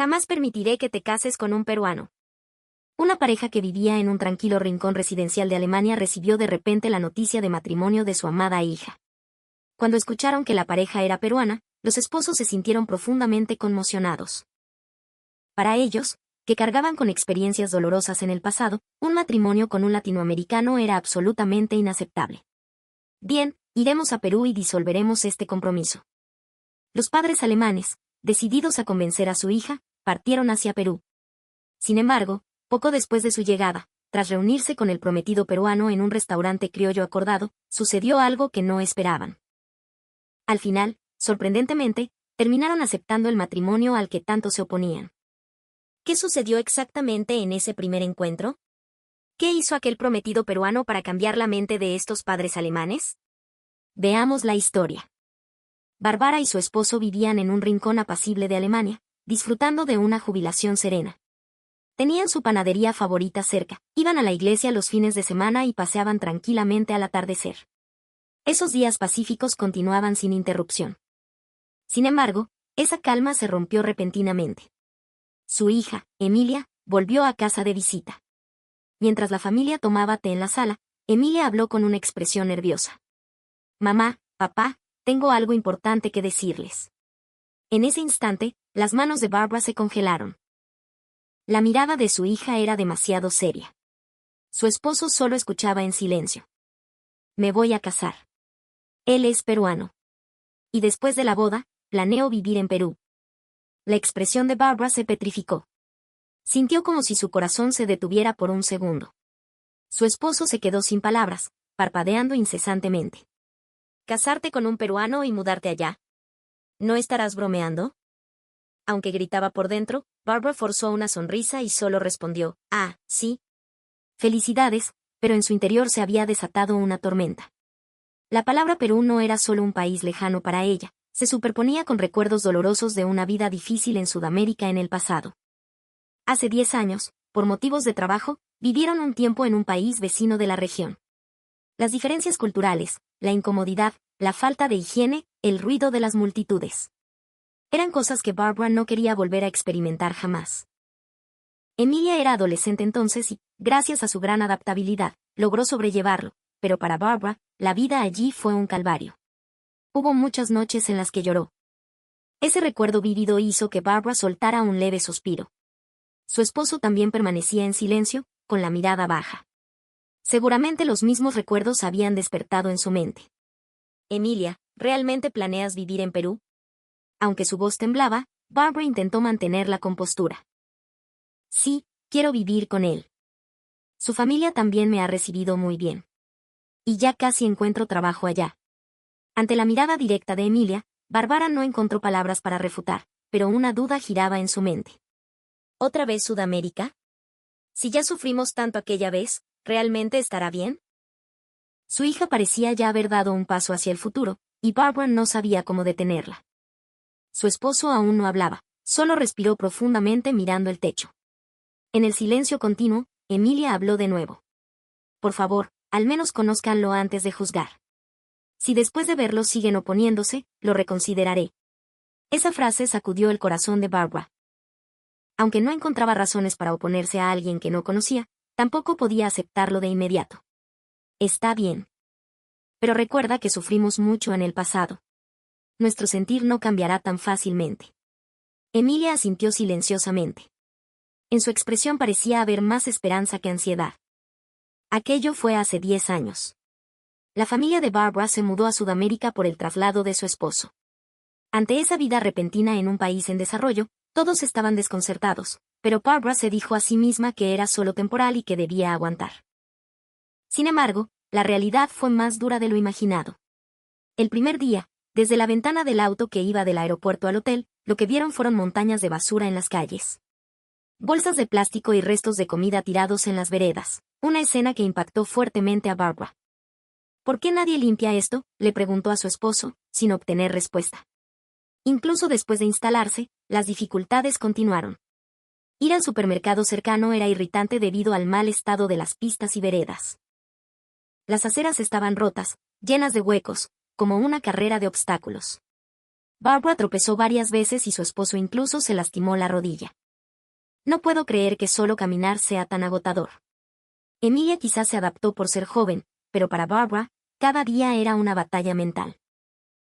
Jamás permitiré que te cases con un peruano. Una pareja que vivía en un tranquilo rincón residencial de Alemania recibió de repente la noticia de matrimonio de su amada hija. Cuando escucharon que la pareja era peruana, los esposos se sintieron profundamente conmocionados. Para ellos, que cargaban con experiencias dolorosas en el pasado, un matrimonio con un latinoamericano era absolutamente inaceptable. Bien, iremos a Perú y disolveremos este compromiso. Los padres alemanes, decididos a convencer a su hija, partieron hacia Perú. Sin embargo, poco después de su llegada, tras reunirse con el prometido peruano en un restaurante criollo acordado, sucedió algo que no esperaban. Al final, sorprendentemente, terminaron aceptando el matrimonio al que tanto se oponían. ¿Qué sucedió exactamente en ese primer encuentro? ¿Qué hizo aquel prometido peruano para cambiar la mente de estos padres alemanes? Veamos la historia. Bárbara y su esposo vivían en un rincón apacible de Alemania, disfrutando de una jubilación serena. Tenían su panadería favorita cerca, iban a la iglesia los fines de semana y paseaban tranquilamente al atardecer. Esos días pacíficos continuaban sin interrupción. Sin embargo, esa calma se rompió repentinamente. Su hija, Emilia, volvió a casa de visita. Mientras la familia tomaba té en la sala, Emilia habló con una expresión nerviosa. «Mamá, papá, tengo algo importante que decirles». En ese instante, las manos de Barbara se congelaron. La mirada de su hija era demasiado seria. Su esposo solo escuchaba en silencio. «Me voy a casar. Él es peruano. Y después de la boda, planeo vivir en Perú». La expresión de Barbara se petrificó. Sintió como si su corazón se detuviera por un segundo. Su esposo se quedó sin palabras, parpadeando incesantemente. ¿Casarte con un peruano y mudarte allá? ¿No estarás bromeando? Aunque gritaba por dentro, Barbara forzó una sonrisa y solo respondió, «Ah, sí». Felicidades, pero en su interior se había desatado una tormenta. La palabra Perú no era solo un país lejano para ella, se superponía con recuerdos dolorosos de una vida difícil en Sudamérica en el pasado. Hace 10 años, por motivos de trabajo, vivieron un tiempo en un país vecino de la región. Las diferencias culturales, la incomodidad, la falta de higiene, el ruido de las multitudes. Eran cosas que Barbara no quería volver a experimentar jamás. Emilia era adolescente entonces y, gracias a su gran adaptabilidad, logró sobrellevarlo, pero para Barbara, la vida allí fue un calvario. Hubo muchas noches en las que lloró. Ese recuerdo vívido hizo que Barbara soltara un leve suspiro. Su esposo también permanecía en silencio, con la mirada baja. Seguramente los mismos recuerdos habían despertado en su mente. «Emilia, ¿realmente planeas vivir en Perú?» Aunque su voz temblaba, Barbara intentó mantener la compostura. «Sí, quiero vivir con él. Su familia también me ha recibido muy bien. Y ya casi encuentro trabajo allá». Ante la mirada directa de Emilia, Barbara no encontró palabras para refutar, pero una duda giraba en su mente. ¿Otra vez Sudamérica? Si ya sufrimos tanto aquella vez, ¿realmente estará bien? Su hija parecía ya haber dado un paso hacia el futuro, y Barbara no sabía cómo detenerla. Su esposo aún no hablaba, solo respiró profundamente mirando el techo. En el silencio continuo, Emilia habló de nuevo. «Por favor, al menos conózcanlo antes de juzgar. Si después de verlo siguen oponiéndose, lo reconsideraré». Esa frase sacudió el corazón de Barbara. Aunque no encontraba razones para oponerse a alguien que no conocía, tampoco podía aceptarlo de inmediato. «Está bien. Pero recuerda que sufrimos mucho en el pasado. Nuestro sentir no cambiará tan fácilmente». Emilia asintió silenciosamente. En su expresión parecía haber más esperanza que ansiedad. Aquello fue hace 10 años. La familia de Barbara se mudó a Sudamérica por el traslado de su esposo. Ante esa vida repentina en un país en desarrollo, todos estaban desconcertados, pero Barbara se dijo a sí misma que era solo temporal y que debía aguantar. Sin embargo, la realidad fue más dura de lo imaginado. El primer día, desde la ventana del auto que iba del aeropuerto al hotel, lo que vieron fueron montañas de basura en las calles. Bolsas de plástico y restos de comida tirados en las veredas, una escena que impactó fuertemente a Barbara. «¿Por qué nadie limpia esto?», le preguntó a su esposo, sin obtener respuesta. Incluso después de instalarse, las dificultades continuaron. Ir al supermercado cercano era irritante debido al mal estado de las pistas y veredas. Las aceras estaban rotas, llenas de huecos, como una carrera de obstáculos. Barbara tropezó varias veces y su esposo incluso se lastimó la rodilla. No puedo creer que solo caminar sea tan agotador. Emilia quizás se adaptó por ser joven, pero para Barbara, cada día era una batalla mental.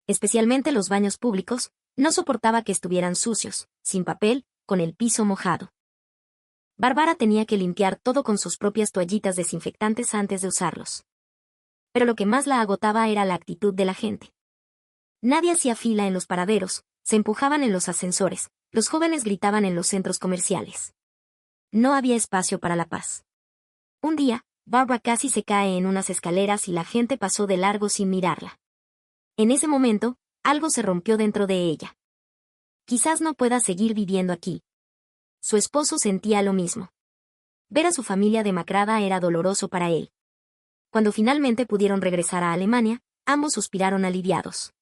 Especialmente los baños públicos, no soportaba que estuvieran sucios, sin papel, con el piso mojado. Barbara tenía que limpiar todo con sus propias toallitas desinfectantes antes de usarlos. Pero lo que más la agotaba era la actitud de la gente. Nadie hacía fila en los paraderos, se empujaban en los ascensores, los jóvenes gritaban en los centros comerciales. No había espacio para la paz. Un día, Barbara casi se cae en unas escaleras y la gente pasó de largo sin mirarla. En ese momento, algo se rompió dentro de ella. Quizás no pueda seguir viviendo aquí. Su esposo sentía lo mismo. Ver a su familia demacrada era doloroso para él. Cuando finalmente pudieron regresar a Alemania, ambos suspiraron aliviados.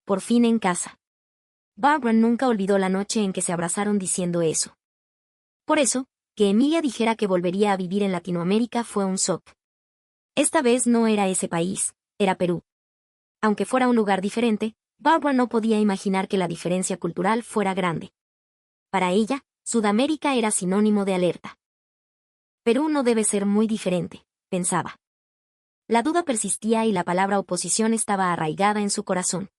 Por fin en casa. Barbara nunca olvidó la noche en que se abrazaron diciendo eso. Por eso, que Emilia dijera que volvería a vivir en Latinoamérica fue un shock. Esta vez no era ese país, era Perú. Aunque fuera un lugar diferente, Barbara no podía imaginar que la diferencia cultural fuera grande. Para ella, Sudamérica era sinónimo de alerta. Perú no debe ser muy diferente, pensaba. La duda persistía y la palabra oposición estaba arraigada en su corazón.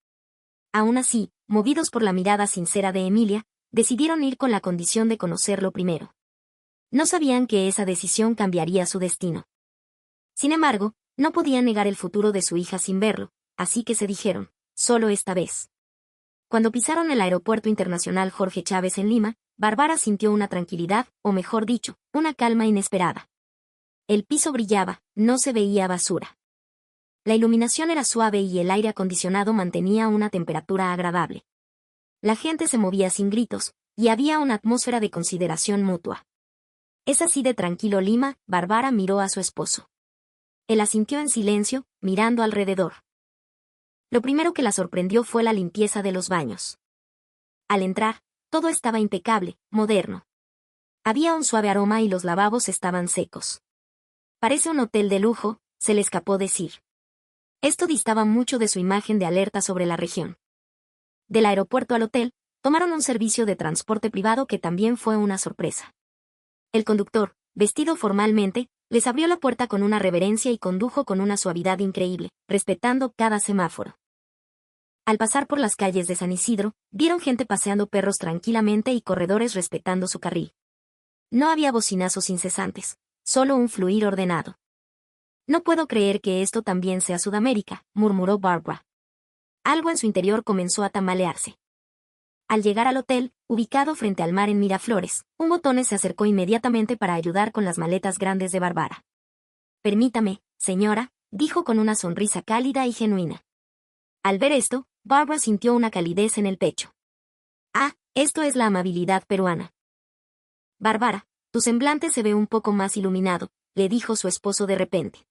Aún así, movidos por la mirada sincera de Emilia, decidieron ir con la condición de conocerlo primero. No sabían que esa decisión cambiaría su destino. Sin embargo, no podían negar el futuro de su hija sin verlo, así que se dijeron, solo esta vez. Cuando pisaron el Aeropuerto Internacional Jorge Chávez en Lima, Barbara sintió una tranquilidad, o mejor dicho, una calma inesperada. El piso brillaba, no se veía basura. La iluminación era suave y el aire acondicionado mantenía una temperatura agradable. La gente se movía sin gritos, y había una atmósfera de consideración mutua. ¿Es así de tranquilo Lima? Barbara miró a su esposo. Él asintió en silencio, mirando alrededor. Lo primero que la sorprendió fue la limpieza de los baños. Al entrar, todo estaba impecable, moderno. Había un suave aroma y los lavabos estaban secos. Parece un hotel de lujo, se le escapó decir. Esto distaba mucho de su imagen de alerta sobre la región. Del aeropuerto al hotel, tomaron un servicio de transporte privado que también fue una sorpresa. El conductor, vestido formalmente, les abrió la puerta con una reverencia y condujo con una suavidad increíble, respetando cada semáforo. Al pasar por las calles de San Isidro, vieron gente paseando perros tranquilamente y corredores respetando su carril. No había bocinazos incesantes, solo un fluir ordenado. No puedo creer que esto también sea Sudamérica, murmuró Barbara. Algo en su interior comenzó a tambalearse. Al llegar al hotel, ubicado frente al mar en Miraflores, un botones se acercó inmediatamente para ayudar con las maletas grandes de Barbara. Permítame, señora, dijo con una sonrisa cálida y genuina. Al ver esto, Barbara sintió una calidez en el pecho. Ah, esto es la amabilidad peruana. Barbara, tu semblante se ve un poco más iluminado, le dijo su esposo de repente.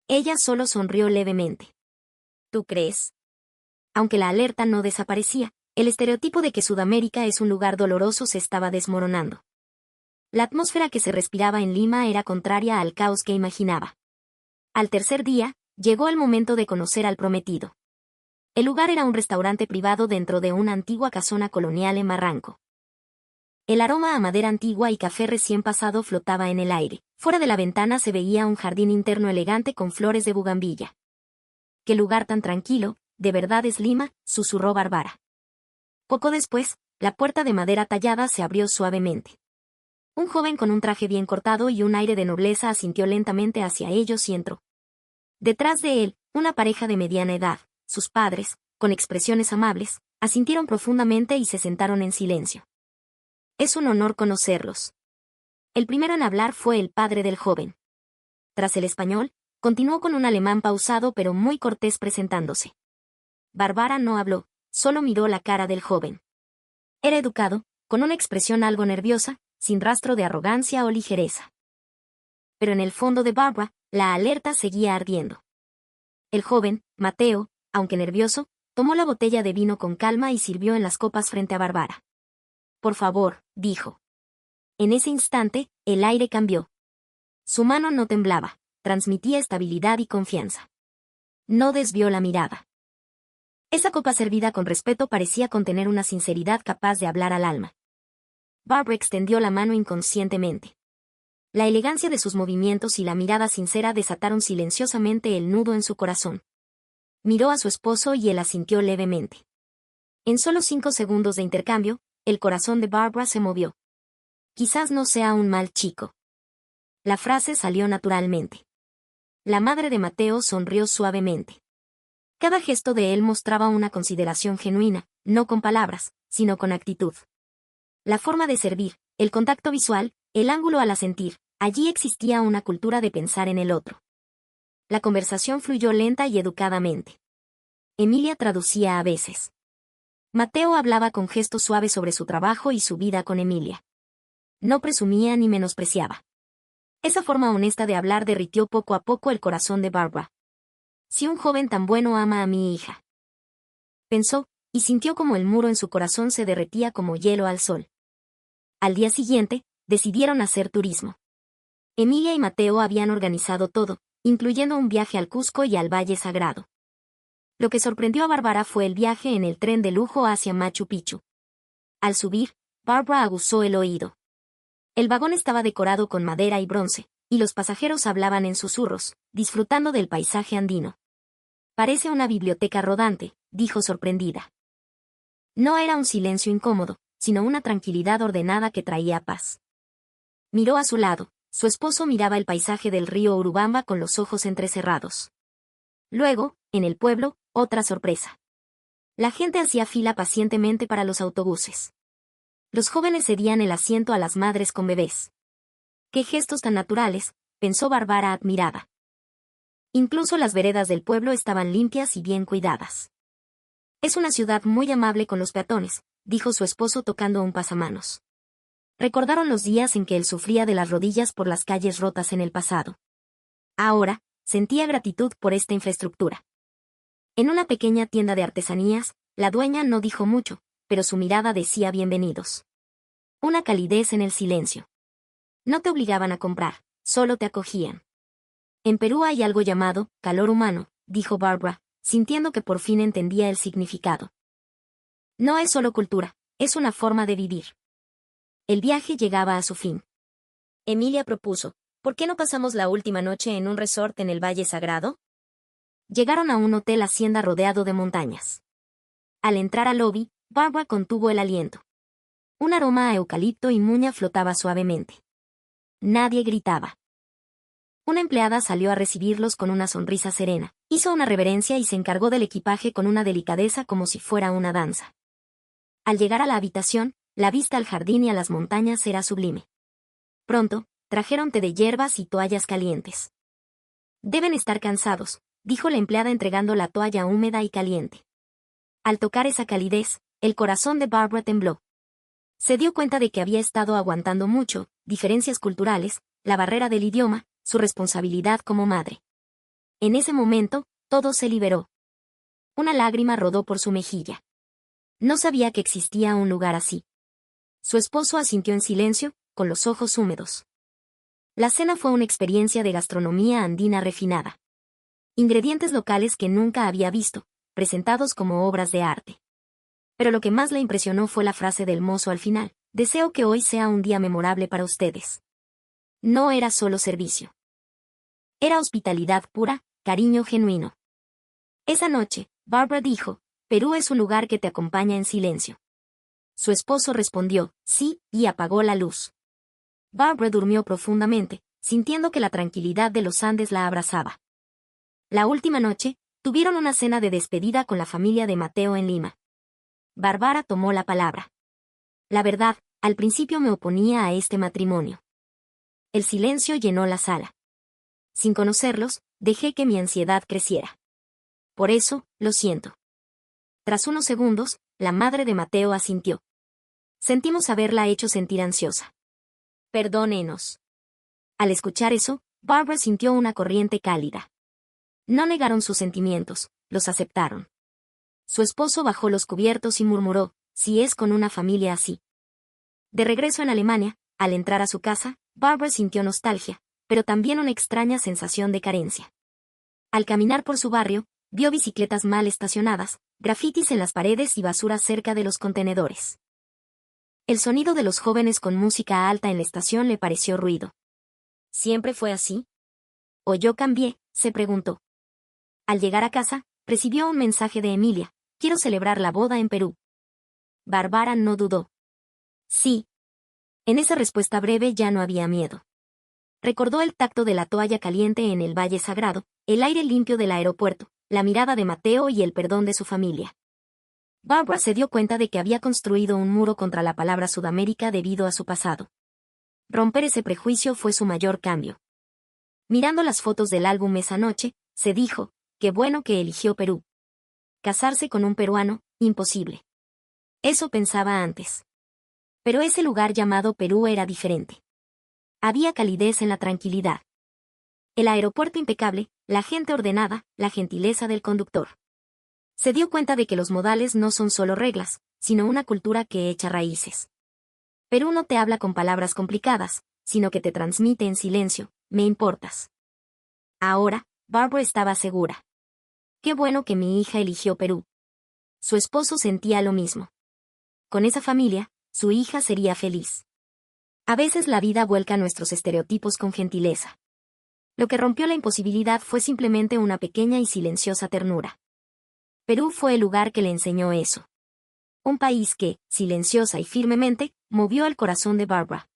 Ella solo sonrió levemente. ¿Tú crees? Aunque la alerta no desaparecía, el estereotipo de que Sudamérica es un lugar doloroso se estaba desmoronando. La atmósfera que se respiraba en Lima era contraria al caos que imaginaba. Al tercer día, llegó el momento de conocer al prometido. El lugar era un restaurante privado dentro de una antigua casona colonial en Barranco. El aroma a madera antigua y café recién pasado flotaba en el aire. Fuera de la ventana se veía un jardín interno elegante con flores de bugambilla. «¡Qué lugar tan tranquilo! ¿De verdad es Lima?», susurró Barbara. Poco después, la puerta de madera tallada se abrió suavemente. Un joven con un traje bien cortado y un aire de nobleza asintió lentamente hacia ellos y entró. Detrás de él, una pareja de mediana edad, sus padres, con expresiones amables, asintieron profundamente y se sentaron en silencio. Es un honor conocerlos. El primero en hablar fue el padre del joven. Tras el español, continuó con un alemán pausado pero muy cortés presentándose. Barbara no habló, solo miró la cara del joven. Era educado, con una expresión algo nerviosa, sin rastro de arrogancia o ligereza. Pero en el fondo de Barbara, la alerta seguía ardiendo. El joven, Mateo, aunque nervioso, tomó la botella de vino con calma y sirvió en las copas frente a Barbara. «Por favor», dijo. En ese instante, el aire cambió. Su mano no temblaba, transmitía estabilidad y confianza. No desvió la mirada. Esa copa servida con respeto parecía contener una sinceridad capaz de hablar al alma. Barbara extendió la mano inconscientemente. La elegancia de sus movimientos y la mirada sincera desataron silenciosamente el nudo en su corazón. Miró a su esposo y él asintió levemente. En solo 5 segundos de intercambio, el corazón de Barbara se movió. Quizás no sea un mal chico. La frase salió naturalmente. La madre de Mateo sonrió suavemente. Cada gesto de él mostraba una consideración genuina, no con palabras, sino con actitud. La forma de servir, el contacto visual, el ángulo al asentir, allí existía una cultura de pensar en el otro. La conversación fluyó lenta y educadamente. Emilia traducía a veces. Mateo hablaba con gestos suaves sobre su trabajo y su vida con Emilia. No presumía ni menospreciaba. Esa forma honesta de hablar derritió poco a poco el corazón de Barbara. Si un joven tan bueno ama a mi hija. Pensó, y sintió como el muro en su corazón se derretía como hielo al sol. Al día siguiente, decidieron hacer turismo. Emilia y Mateo habían organizado todo, incluyendo un viaje al Cusco y al Valle Sagrado. Lo que sorprendió a Barbara fue el viaje en el tren de lujo hacia Machu Picchu. Al subir, Barbara aguzó el oído. El vagón estaba decorado con madera y bronce, y los pasajeros hablaban en susurros, disfrutando del paisaje andino. Parece una biblioteca rodante, dijo sorprendida. No era un silencio incómodo, sino una tranquilidad ordenada que traía paz. Miró a su lado, su esposo miraba el paisaje del río Urubamba con los ojos entrecerrados. Luego, en el pueblo, otra sorpresa. La gente hacía fila pacientemente para los autobuses. Los jóvenes cedían el asiento a las madres con bebés. ¡Qué gestos tan naturales!, pensó Barbara admirada. Incluso las veredas del pueblo estaban limpias y bien cuidadas. Es una ciudad muy amable con los peatones, dijo su esposo tocando un pasamanos. Recordaron los días en que él sufría de las rodillas por las calles rotas en el pasado. Ahora, sentía gratitud por esta infraestructura. En una pequeña tienda de artesanías, la dueña no dijo mucho, pero su mirada decía bienvenidos. Una calidez en el silencio. No te obligaban a comprar, solo te acogían. En Perú hay algo llamado calor humano, dijo Barbara, sintiendo que por fin entendía el significado. No es solo cultura, es una forma de vivir. El viaje llegaba a su fin. Emilia propuso, ¿por qué no pasamos la última noche en un resort en el Valle Sagrado? Llegaron a un hotel hacienda rodeado de montañas. Al entrar al lobby, Barbara contuvo el aliento. Un aroma a eucalipto y muña flotaba suavemente. Nadie gritaba. Una empleada salió a recibirlos con una sonrisa serena, hizo una reverencia y se encargó del equipaje con una delicadeza como si fuera una danza. Al llegar a la habitación, la vista al jardín y a las montañas era sublime. Pronto, trajeron té de hierbas y toallas calientes. Deben estar cansados, dijo la empleada entregando la toalla húmeda y caliente. Al tocar esa calidez, el corazón de Barbara tembló. Se dio cuenta de que había estado aguantando mucho, diferencias culturales, la barrera del idioma, su responsabilidad como madre. En ese momento, todo se liberó. Una lágrima rodó por su mejilla. No sabía que existía un lugar así. Su esposo asintió en silencio, con los ojos húmedos. La cena fue una experiencia de gastronomía andina refinada. Ingredientes locales que nunca había visto, presentados como obras de arte. Pero lo que más le impresionó fue la frase del mozo al final: deseo que hoy sea un día memorable para ustedes. No era solo servicio. Era hospitalidad pura, cariño genuino. Esa noche, Barbara dijo, Perú es un lugar que te acompaña en silencio. Su esposo respondió, sí, y apagó la luz. Barbara durmió profundamente, sintiendo que la tranquilidad de los Andes la abrazaba. La última noche, tuvieron una cena de despedida con la familia de Mateo en Lima. Barbara tomó la palabra. La verdad, al principio me oponía a este matrimonio. El silencio llenó la sala. Sin conocerlos, dejé que mi ansiedad creciera. Por eso, lo siento. Tras unos segundos, la madre de Mateo asintió. Sentimos haberla hecho sentir ansiosa. Perdónenos. Al escuchar eso, Barbara sintió una corriente cálida. No negaron sus sentimientos, los aceptaron. Su esposo bajó los cubiertos y murmuró, si es con una familia así. De regreso en Alemania, al entrar a su casa, Barbara sintió nostalgia, pero también una extraña sensación de carencia. Al caminar por su barrio, vio bicicletas mal estacionadas, grafitis en las paredes y basura cerca de los contenedores. El sonido de los jóvenes con música alta en la estación le pareció ruido. ¿Siempre fue así? ¿O yo cambié?, se preguntó. Al llegar a casa, recibió un mensaje de Emilia: quiero celebrar la boda en Perú. Bárbara no dudó. Sí. En esa respuesta breve ya no había miedo. Recordó el tacto de la toalla caliente en el Valle Sagrado, el aire limpio del aeropuerto, la mirada de Mateo y el perdón de su familia. Bárbara se dio cuenta de que había construido un muro contra la palabra Sudamérica debido a su pasado. Romper ese prejuicio fue su mayor cambio. Mirando las fotos del álbum esa noche, se dijo: qué bueno que eligió Perú. Casarse con un peruano, imposible. Eso pensaba antes. Pero ese lugar llamado Perú era diferente. Había calidez en la tranquilidad. El aeropuerto impecable, la gente ordenada, la gentileza del conductor. Se dio cuenta de que los modales no son solo reglas, sino una cultura que echa raíces. Perú no te habla con palabras complicadas, sino que te transmite en silencio: me importas. Ahora, Bárbara estaba segura. Qué bueno que mi hija eligió Perú. Su esposo sentía lo mismo. Con esa familia, su hija sería feliz. A veces la vida vuelca nuestros estereotipos con gentileza. Lo que rompió la imposibilidad fue simplemente una pequeña y silenciosa ternura. Perú fue el lugar que le enseñó eso. Un país que, silenciosa y firmemente, movió el corazón de Bárbara.